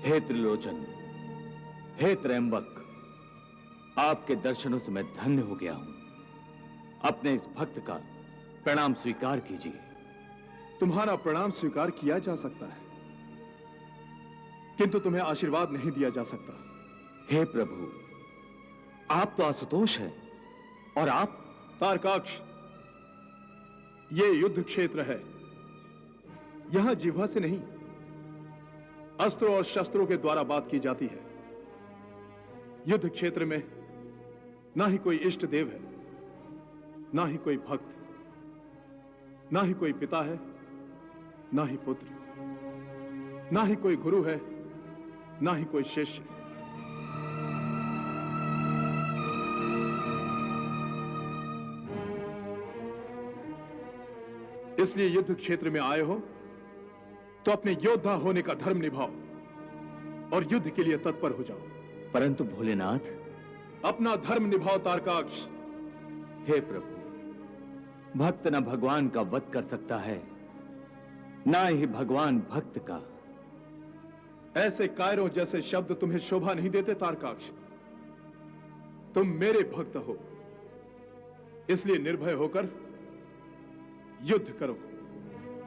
हे त्रिलोचन, हे त्रयंबक, आपके दर्शनों से मैं धन्य हो गया हूं। अपने इस भक्त का प्रणाम स्वीकार कीजिए। तुम्हारा प्रणाम स्वीकार किया जा सकता है, किंतु तुम्हें आशीर्वाद नहीं दिया जा सकता। हे प्रभु, आप तो आशुतोष हैं और आप तारकाक्ष, ये युद्ध क्षेत्र है। यहां जिह्वा से नहीं, अस्त्रों और शस्त्रों के द्वारा बात की जाती है। युद्ध क्षेत्र में ना ही कोई इष्ट देव है, ना ही कोई भक्त, ना ही कोई पिता है, ना ही पुत्र, ना ही कोई गुरु है, ना ही कोई शिष्य। इसलिए युद्ध क्षेत्र में आए हो तो अपने योद्धा होने का धर्म निभाओ और युद्ध के लिए तत्पर हो जाओ। परंतु भोलेनाथ, अपना धर्म निभाओ तारकाक्ष। हे प्रभु, भक्त न भगवान का वध कर सकता है, ना ही भगवान भक्त का। ऐसे कायरों जैसे शब्द तुम्हें शोभा नहीं देते तारकाक्ष। तुम मेरे भक्त हो, इसलिए निर्भय होकर युद्ध करो।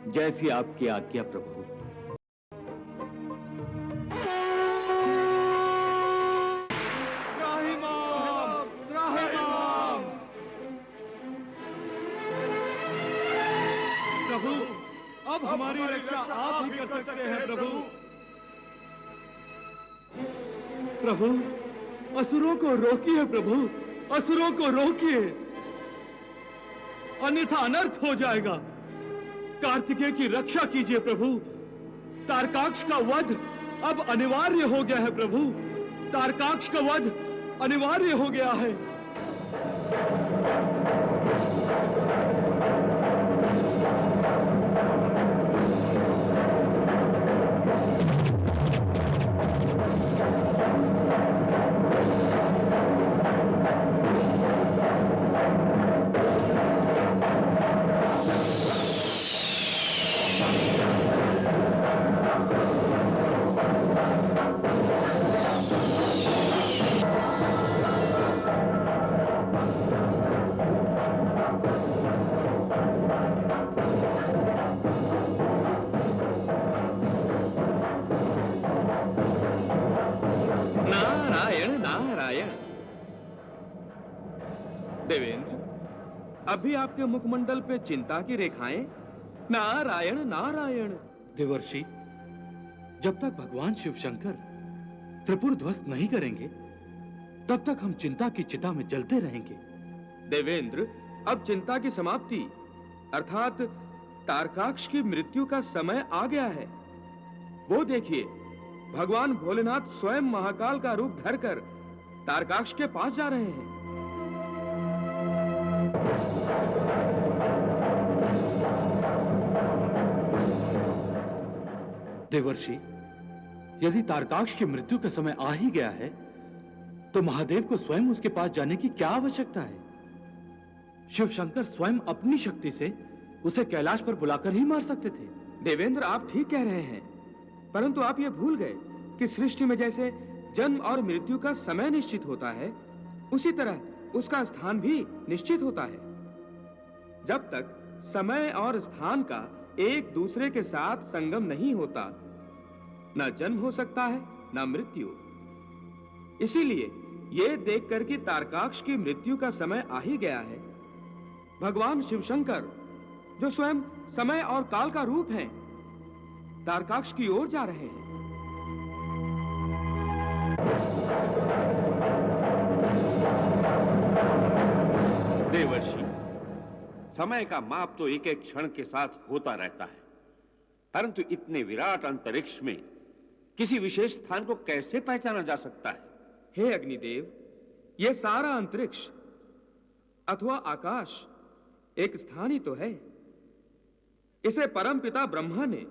जैसी आपकी आज्ञा प्रभु। प्रभु, अब हमारी रक्षा आप ही कर सकते हैं प्रभु। प्रभु, असुरों को रोकिए प्रभु, असुरों को रोकिए, अन्यथा अनर्थ हो जाएगा। कार्तिकेय की रक्षा कीजिए प्रभु। तारकाक्ष का वध अब अनिवार्य हो गया है प्रभु। तारकाक्ष का वध अनिवार्य हो गया है। देवेंद्र, अभी आपके मुखमंडल पे चिंता की रेखाएं। नारायण नारायण। देवर्षि, जब तक भगवान शिव शंकर त्रिपुर ध्वस्त नहीं करेंगे, तब तक हम चिंता की चिता में जलते रहेंगे। देवेंद्र, अब चिंता की समाप्ति अर्थात तारकाक्ष की मृत्यु का समय आ गया है। वो देखिए, भगवान भोलेनाथ स्वयं महाकाल का रूप धरकर तारकाक्ष के पास जा रहे हैं। देवर्षि, यदि तारकाक्ष की मृत्यु का समय आ ही गया है, तो महादेव को स्वयं उसके पास जाने की क्या आवश्यकता है? शिव शंकर स्वयं अपनी शक्ति से उसे कैलाश पर बुलाकर ही मार सकते थे। देवेंद्र, आप ठीक कह रहे हैं, परंतु आप ये भूल गए कि सृष्टि में जैसे जन्म और मृत्यु का समय निश्चित होता है, उसी तरह उसका स्थान भी निश्चित होता है। जब तक समय और स्थान का एक दूसरे के साथ संगम नहीं होता, ना जन्म हो सकता है ना मृत्यु। इसीलिए यह देखकर कि तारकाक्ष की मृत्यु का समय आ ही गया है, भगवान शिवशंकर, जो स्वयं समय और काल का रूप हैं, तारकाक्ष की ओर जा रहे हैं। देवर्षि, समय का माप तो एक एक क्षण के साथ होता रहता है, परंतु इतने विराट अंतरिक्ष में किसी विशेष स्थान को कैसे पहचाना जा सकता है? हे अग्निदेव, यह सारा अंतरिक्ष अथवा आकाश एक स्थान ही तो है। इसे परमपिता ब्रह्मा ने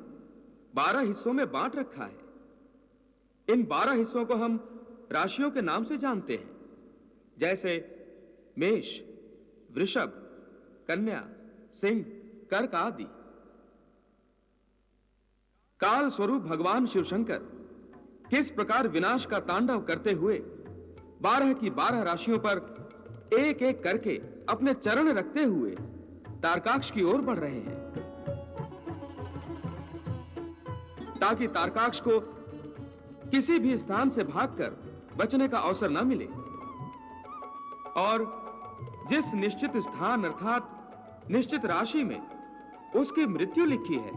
12 हिस्सों में बांट रखा है। इन 12 हिस्सों को हम राशियों के नाम से जानते हैं, जैसे मेष, वृषभ, कन्या, सिंह, कर्क आदि। काल स्वरूप भगवान शिवशंकर किस प्रकार विनाश का तांडव करते हुए 12 की 12 राशियों पर एक एक करके अपने चरण रखते हुए तारकाक्ष की ओर बढ़ रहे हैं, ताकि तारकाक्ष को किसी भी स्थान से भागकर बचने का अवसर न मिले और जिस निश्चित स्थान अर्थात निश्चित राशि में उसकी मृत्यु लिखी है,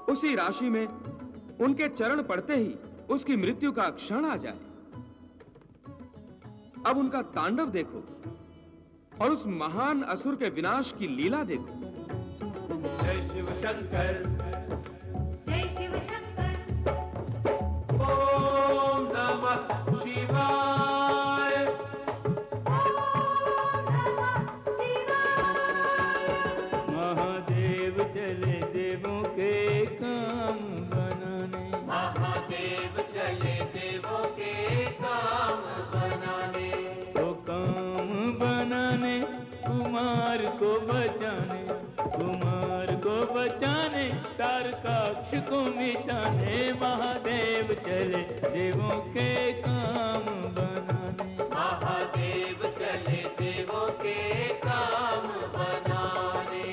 उसी राशि में उनके चरण पड़ते ही उसकी मृत्यु का क्षण आ जाए। अब उनका तांडव देखो और उस महान असुर के विनाश की लीला देखो। जय शिव शंकर, जय शिव शंकर, ओम नमः शिवाय। महादेव चले देवों के काम बनाने, महादेव चले देवों के काम बनाने, तो काम बनाने कुमार को बचाने, कुमार को बचाने तारकाक्ष को मिटाने। महादेव चले देवों के काम बनाने, महादेव चले देवों के काम बनाने।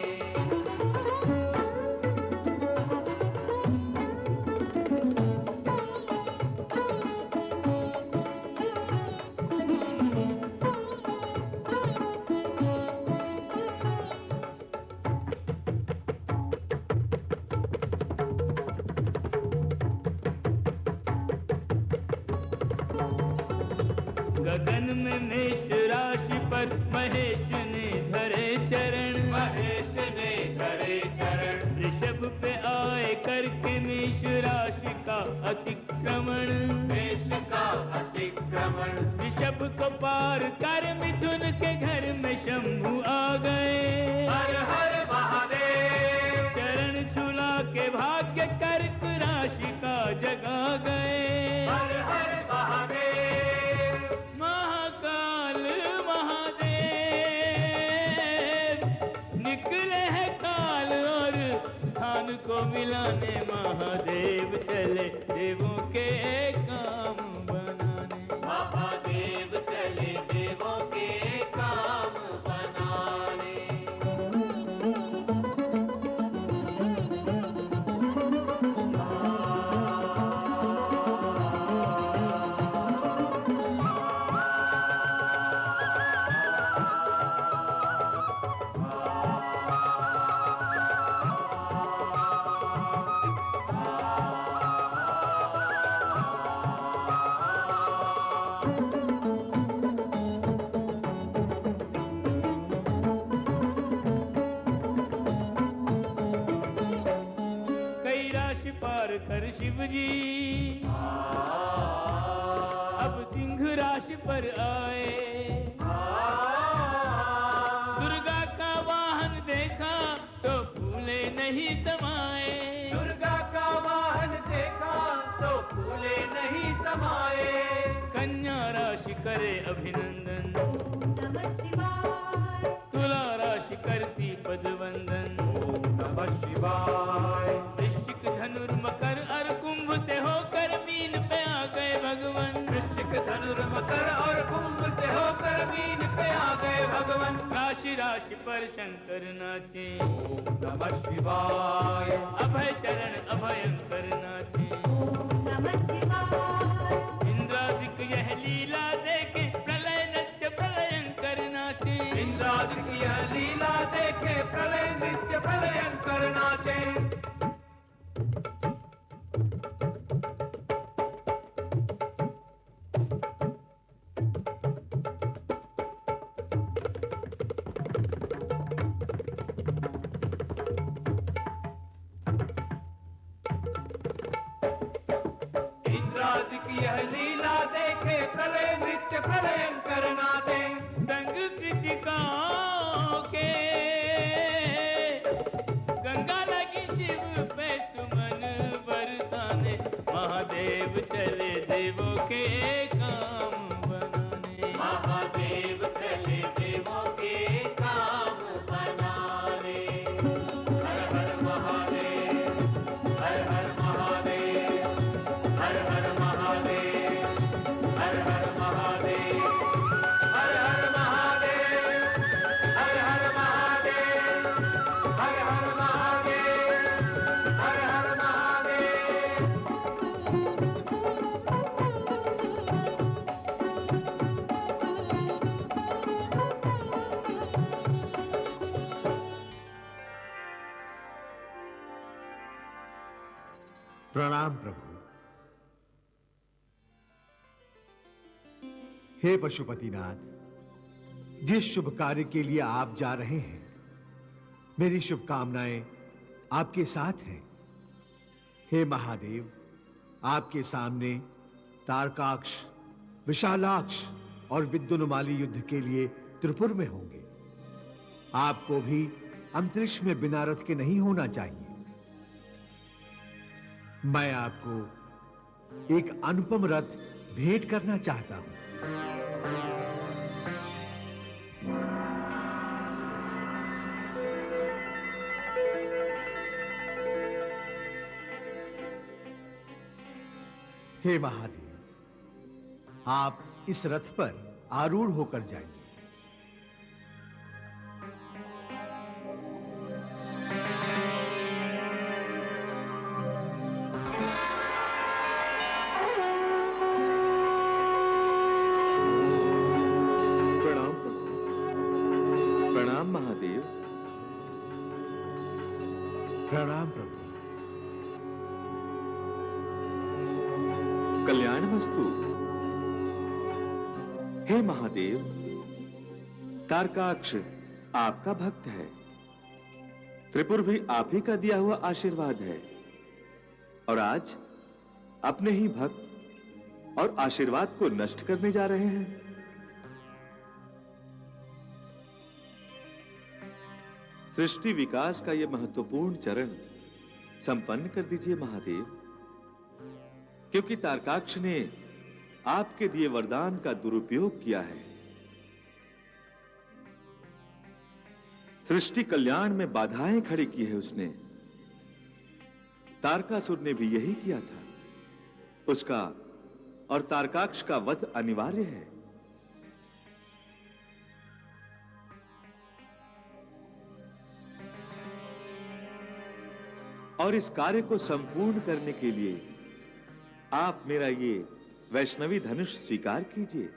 गगन में मेष राशि पर महेश ने धरे चरण, महेश ने धरे चरण, ऋषभ पे आए करके मेष राशि का अतिक्रमण, मेष का अतिक्रमण, ऋषभ को पार कर मिथुन के घर में शंभु आ गए। हर हर महादेव, चरण छुला के भाग्य कर्क राशि का जगा गए। हर हर महादेव, महाकाल महादेव निकले हैं काल और स्थान को मिलाने। महादेव चले देवों के काम बनाने, महादेव चले देवों के काम बनाने। कई राशि पार कर शिव जी अब सिंह राशि पर आए। दुर्गा का वाहन देखा तो फूले नहीं समाए। दुर्गा का वाहन देखा तो फूले नहीं समाए। कन्या राशि करे अभिनंदन, नमः शिवाय, तुला राशि करती पदवंदन। नमः शिवाय, वृश्चिक धनुर मकर और कुंभ से होकर मीन पे आ गए भगवान। वृश्चिक धनुर मकर और कुंभ से होकर मीन पे आ गए भगवान। राशि राशि पर शंकर नाचे, नमः शिवाय, अभय चरण अभयंकर नाचे। नमः शिवाय, इंद्रादिक यह लीला देखे प्रलय नृत्य प्रलयंकर नाचे। इंद्रादिक यह लीला देखे प्रलय नृत्य प्रलयंकर नाचे। इंद्रादिक यह लीला देखे प्रलय नृत्य प्रलयंकर नाचे। संग कृतिकाओं के गंगा लगी शिव पे सुमन बरसाने। महादेव चले देवों के काम बनाने, महादेव चले देवों के काम बनाने। हर हर महादेव, हर हर महादेव, हर हर महादेव। प्रणाम प्रभु। हे पशुपतिनाथ, जिस शुभ कार्य के लिए आप जा रहे हैं, मेरी शुभकामनाएं आपके साथ हैं। हे महादेव, आपके सामने तारकाक्ष, विशालाक्ष और विद्युन्माली युद्ध के लिए त्रिपुर में होंगे। आपको भी अंतरिक्ष में बिना रथ के नहीं होना चाहिए। मैं आपको एक अनुपम रथ भेंट करना चाहता हूं। हे महादेव, आप इस रथ पर आरूढ़ होकर जाइए। प्रणाम प्रभु। प्रणाम महादेव। प्रणाम प्रभु। कल्याणमस्तु। हे महादेव, तारकाक्ष आपका भक्त है। त्रिपुर भी आप ही का दिया हुआ आशीर्वाद है, और आज अपने ही भक्त और आशीर्वाद को नष्ट करने जा रहे हैं। सृष्टि विकास का यह महत्वपूर्ण चरण संपन्न कर दीजिए महादेव, क्योंकि तारकाक्ष ने आपके दिए वरदान का दुरुपयोग किया है। सृष्टि कल्याण में बाधाएं खड़ी की है उसने। तारकासुर ने भी यही किया था। उसका और तारकाक्ष का वध अनिवार्य है। और इस कार्य को संपूर्ण करने के लिए आप मेरा ये वैष्णवी धनुष स्वीकार कीजिए।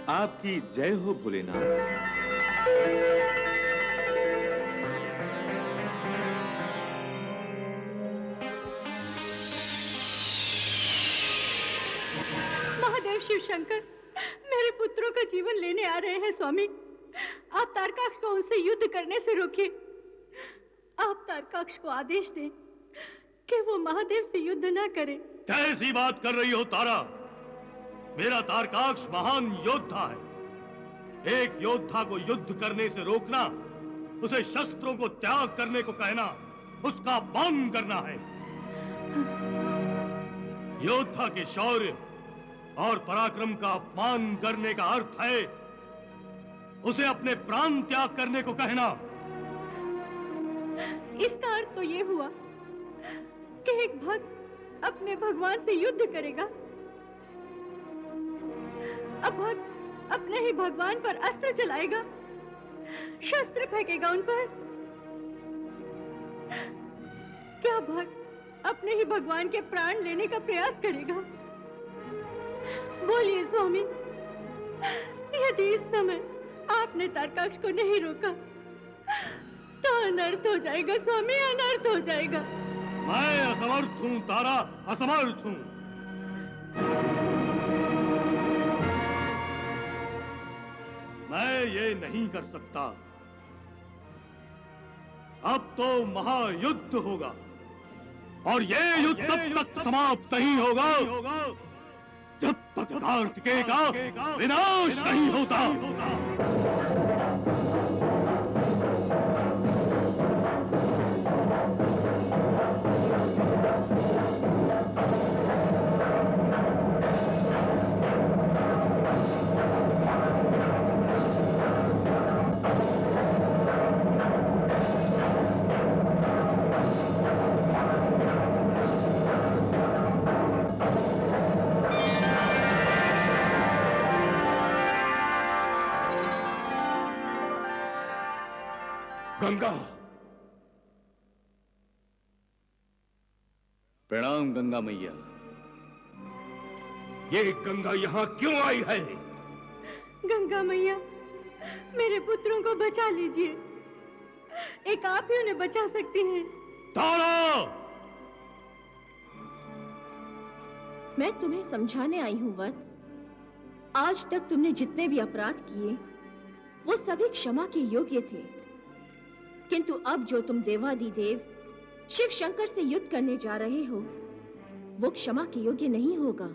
आपकी जय हो भोलेनाथ। महादेव शिव शंकर मेरे पुत्रों का जीवन लेने आ रहे हैं स्वामी। आप तारकाक्ष को उनसे युद्ध करने से रोकिए। आप तारकाक्ष को आदेश दें कि वो महादेव से युद्ध ना करे। कैसी बात कर रही हो तारा? मेरा तारकाक्ष महान योद्धा है। एक योद्धा को युद्ध करने से रोकना, उसे शस्त्रों को त्याग करने को कहना, उसका अपमान करना है। योद्धा के शौर्य और पराक्रम का अपमान करने का अर्थ है उसे अपने प्राण त्याग करने को कहना। इसका अर्थ तो ये हुआ कि एक भक्त अपने भगवान से युद्ध करेगा। अब भक्त अपने ही भगवान पर अस्त्र चलाएगा, शस्त्र फेंकेगा उन पर। क्या भक्त अपने ही भगवान के प्राण लेने का प्रयास करेगा? बोलिए स्वामी, यदि इस समय आपने तारकाक्ष को नहीं रोका तो अनर्थ हो जाएगा स्वामी, अनर्थ हो जाएगा। मैं असमर्थ हूं तारा, असमर्थ हूं। मैं ये नहीं कर सकता। अब तो महायुद्ध होगा, और ये युद्ध तब तक समाप्त नहीं होगा जब तक कार्तिकेय का विनाश नहीं होता। गंगा। प्रणाम गंगा मैया। ये गंगा यहां क्यों आई है? गंगा मैया, मेरे पुत्रों को बचा लीजिए। एक आप ही उन्हें बचा सकती हैं। तारा! मैं तुम्हें समझाने आई हूँ वत्स। आज तक तुमने जितने भी अपराध किए वो सभी क्षमा के योग्य थे, किंतु अब जो तुम देवादिदेव शिव शंकर से युद्ध करने जा रहे हो वो क्षमा के योग्य नहीं होगा।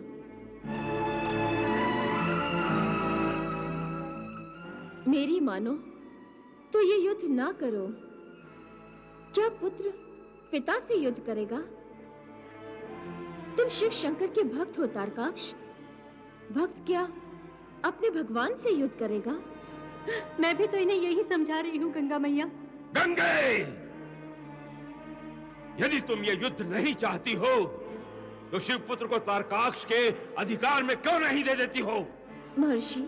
मेरी मानो तो ये युद्ध ना करो। क्या पुत्र पिता से युद्ध करेगा? तुम शिव शंकर के भक्त हो तारकाक्ष। भक्त क्या अपने भगवान से युद्ध करेगा? मैं भी तो इन्हें यही समझा रही हूँ गंगा मैया। गंगे, यदि तुम ये युद्ध नहीं चाहती हो तो शिवपुत्र को तारकाक्ष के अधिकार में क्यों नहीं दे देती हो? महर्षि,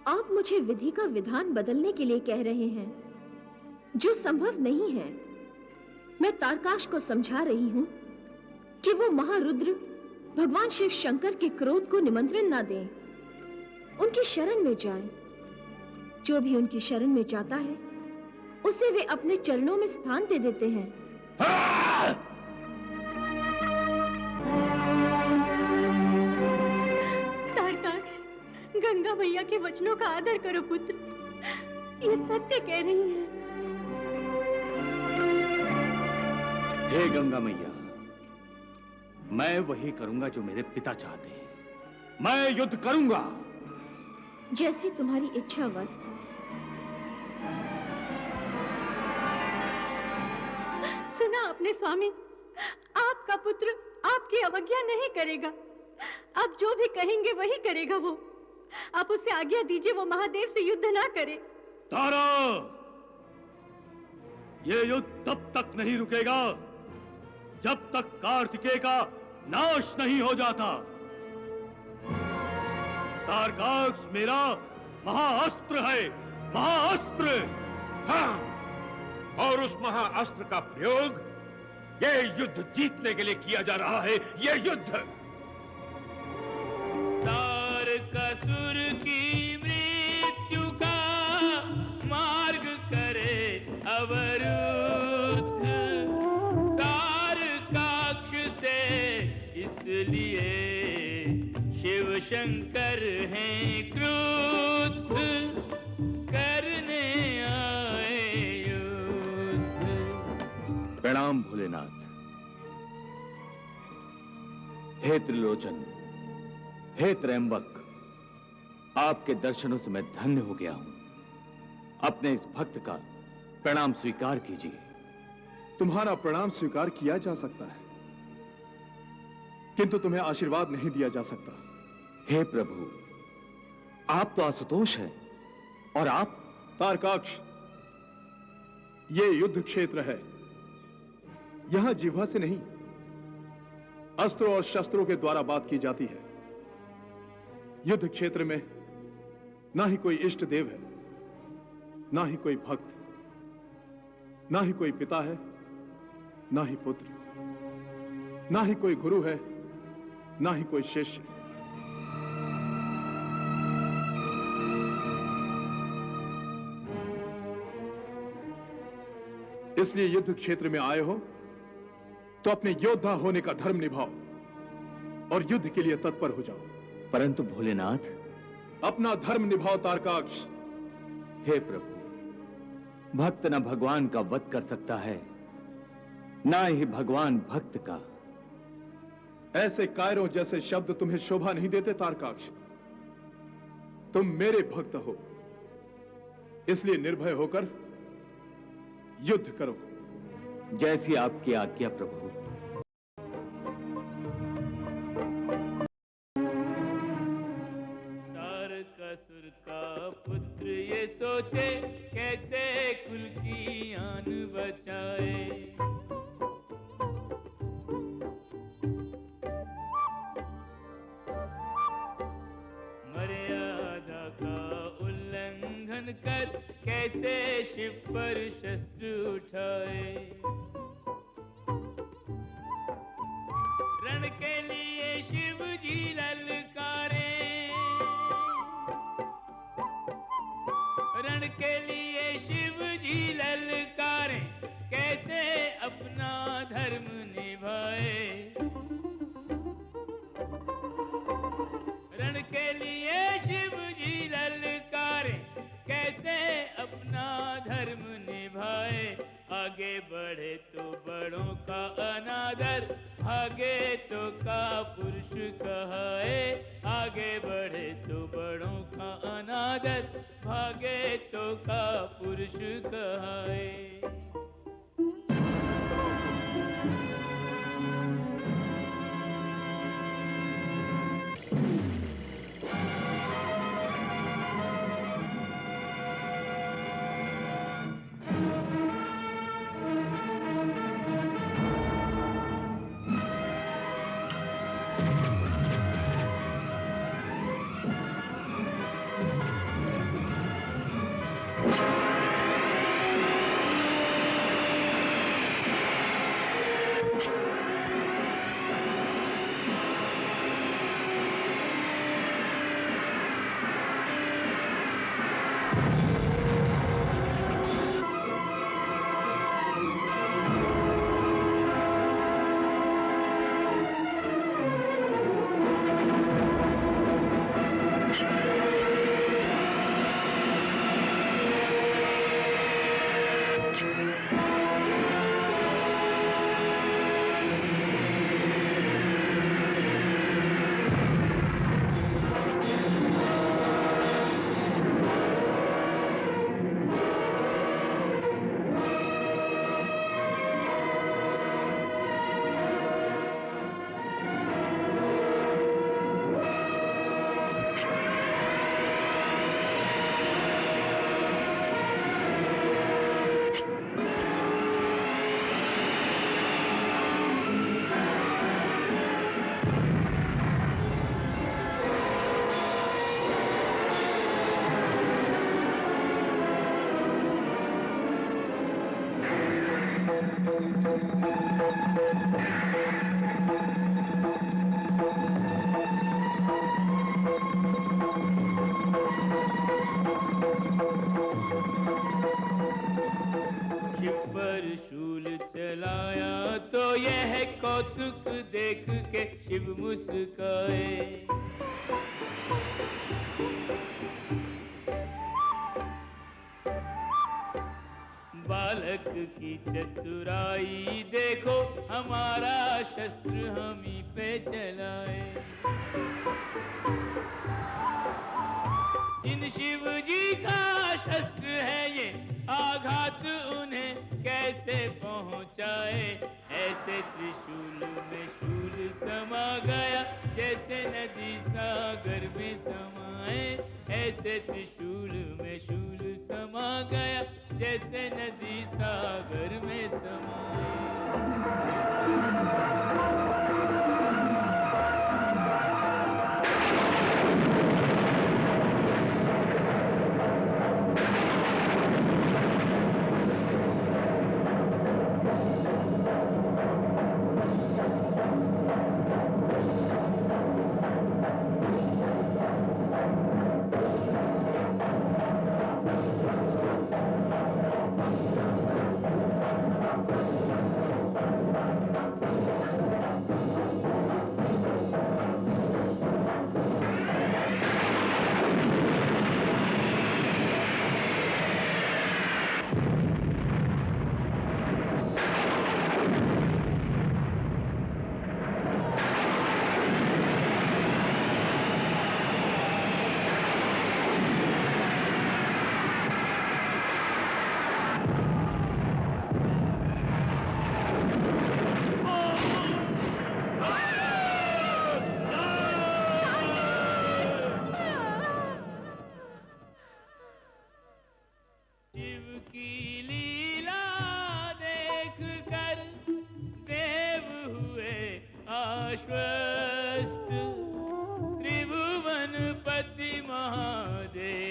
आप मुझे विधि का विधान बदलने के लिए कह रहे हैं, जो संभव नहीं है। मैं तारकाक्ष को समझा रही हूँ कि वो महारुद्र भगवान शिव शंकर के क्रोध को निमंत्रण ना दें, उनकी शरण में जाएं। जो भी उनकी शरण में जाता है उसे वे अपने चरणों में स्थान दे देते हैं। तारकाक्ष, गंगा मैया के वचनों का आदर करो पुत्र, ये सत्य कह रही है। हे गंगा मैया, मैं वही करूंगा जो मेरे पिता चाहते हैं। मैं युद्ध करूंगा। जैसी तुम्हारी इच्छा वत्स। सुना आपने स्वामी, आपका पुत्र आपकी अवज्ञा नहीं करेगा। आप जो भी कहेंगे वही करेगा वो। आप उसे आज्ञा दीजिए वो महादेव से युद्ध ना करे। तारा, ये युद्ध तब तक नहीं रुकेगा जब तक कार्तिकेय का नाश नहीं हो जाता। तारकाक्ष मेरा महाअस्त्र है, महाअस्त्र। हाँ, और उस महाअस्त्र का प्रयोग ये युद्ध जीतने के लिए किया जा रहा है। ये युद्ध तारकासुर की मृत्यु का मार्ग करे अवरुद्ध। तारकाक्ष से इसलिए शिव शंकर हैं क्रुद्ध, करने आए युद्ध। प्रणाम भोलेनाथ। हे त्रिलोचन, हे त्रयंबक, आपके दर्शनों से मैं धन्य हो गया हूं। अपने इस भक्त का प्रणाम स्वीकार कीजिए। तुम्हारा प्रणाम स्वीकार किया जा सकता है, किंतु तुम्हें आशीर्वाद नहीं दिया जा सकता। हे प्रभु, आप तो आशुतोष हैं और आप तारकाक्ष, ये युद्ध क्षेत्र है। यहां जिह्वा से नहीं, अस्त्रों और शस्त्रों के द्वारा बात की जाती है। युद्ध क्षेत्र में ना ही कोई इष्ट देव है, ना ही कोई भक्त, ना ही कोई पिता है, ना ही पुत्र, ना ही कोई गुरु है, ना ही कोई शिष्य। इसलिए युद्ध क्षेत्र में आए हो तो अपने योद्धा होने का धर्म निभाओ और युद्ध के लिए तत्पर हो जाओ। परंतु भोलेनाथ, अपना धर्म निभाओ तारकाक्ष। हे प्रभु, भक्त न भगवान का वध कर सकता है, ना ही भगवान भक्त का। ऐसे कायरों जैसे शब्द तुम्हें शोभा नहीं देते तारकाक्ष। तुम मेरे भक्त हो, इसलिए निर्भय होकर युद्ध करो। जैसी आपकी आज्ञा प्रभु। तारकासुर का पुत्र ये सोचे कैसे कुल की आन बचाए। मर्यादा का उल्लंघन कर कैसे शिव पर शस्त्र उठाए। रण के लिए शिव जी ललकारे, रण के लिए शिव जी ललकारे, कैसे अपना धर्म निभाए। रण के लिए शिव जी ललकारे, कैसे अपना धर्म निभाए। आगे बढ़े तो बड़ों का अनादर, भागे तो का पुरुष कहाए। आगे बढ़े तो बड़ों का अनादर, भागे तो का पुरुष कहाए। शिव पर शूल चलाया तो यह कौतुक देख के शिव मुस्काए। बालक की चतुराई देखो, हमारा शस्त्र हम ही पे चलाए। जिन शिव जी का शस्त्र है ये, आघात उन्हें कैसे पहुंचाए। ऐसे त्रिशूल में शूल समा गया, जैसे नदी सागर में समाए। ऐसे त्रिशूल में शूल समा गया, जैसे नदी सागर में समाए। आश्वस्त त्रिभुवन पति महादेव।